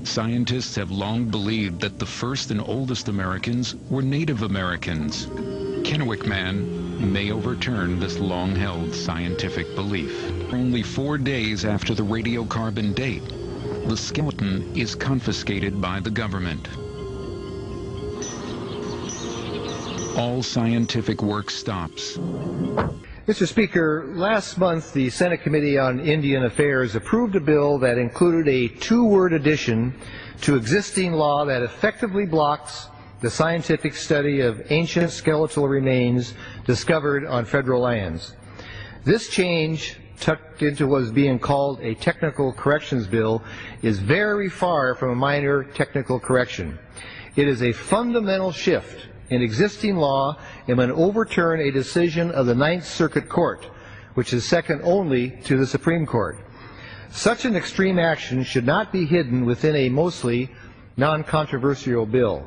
Scientists have long believed that the first and oldest Americans were Native Americans. Kennewick Man may overturn this long-held scientific belief. Only 4 days after the radiocarbon date, the skeleton is confiscated by the government. All scientific work stops. Mr. Speaker, last month the Senate Committee on Indian Affairs approved a bill that included a two-word addition to existing law that effectively blocks the scientific study of ancient skeletal remains discovered on federal lands. This change, tucked into what is being called a technical corrections bill, is very far from a minor technical correction. It is a fundamental shift in existing law and would overturn a decision of the Ninth Circuit Court, which is second only to the Supreme Court. Such an extreme action should not be hidden within a mostly non-controversial bill.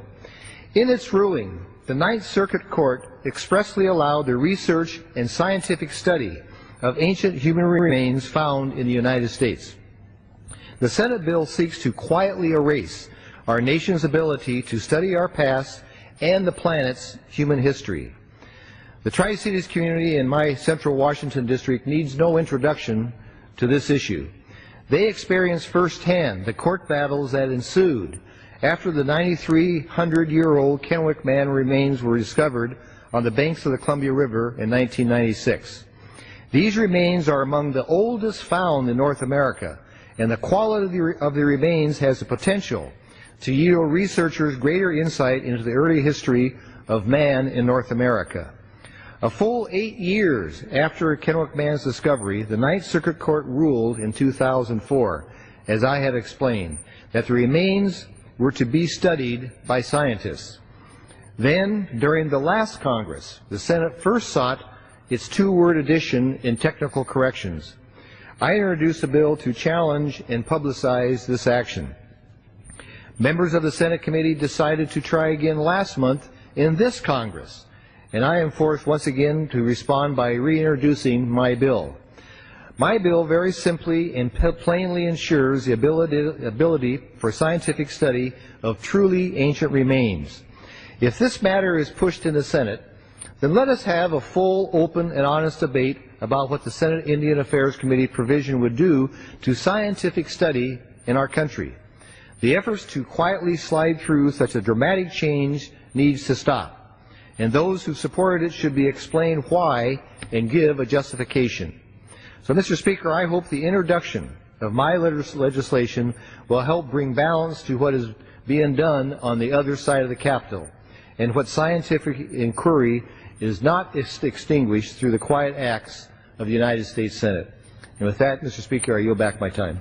In its ruling, the Ninth Circuit Court expressly allowed the research and scientific study of ancient human remains found in the United States. The Senate bill seeks to quietly erase our nation's ability to study our past and the planet's human history. The Tri-Cities community in my Central Washington district needs no introduction to this issue. They experienced firsthand the court battles that ensued after the 9,300-year-old Kennewick Man remains were discovered on the banks of the Columbia River in 1996. These remains are among the oldest found in North America, and the quality of the remains has the potential to yield researchers greater insight into the early history of man in North America. A full 8 years after Kennewick Man's discovery, the Ninth Circuit Court ruled in 2004, as I have explained, that the remains were to be studied by scientists. Then, during the last Congress, the Senate first sought its two-word addition in technical corrections. I introduced a bill to challenge and publicize this action. Members of the Senate committee decided to try again last month in this Congress, and I am forced once again to respond by reintroducing my bill. My bill very simply and plainly ensures the ability for scientific study of truly ancient remains. If this matter is pushed in the Senate, then let us have a full, open, and honest debate about what the Senate Indian Affairs Committee provision would do to scientific study in our country. The efforts to quietly slide through such a dramatic change needs to stop, and those who supported it should be explained why and give a justification. So, Mr. Speaker, I hope the introduction of my legislation will help bring balance to what is being done on the other side of the Capitol, and what scientific inquiry is not extinguished through the quiet acts of the United States Senate. And with that, Mr. Speaker, I yield back my time.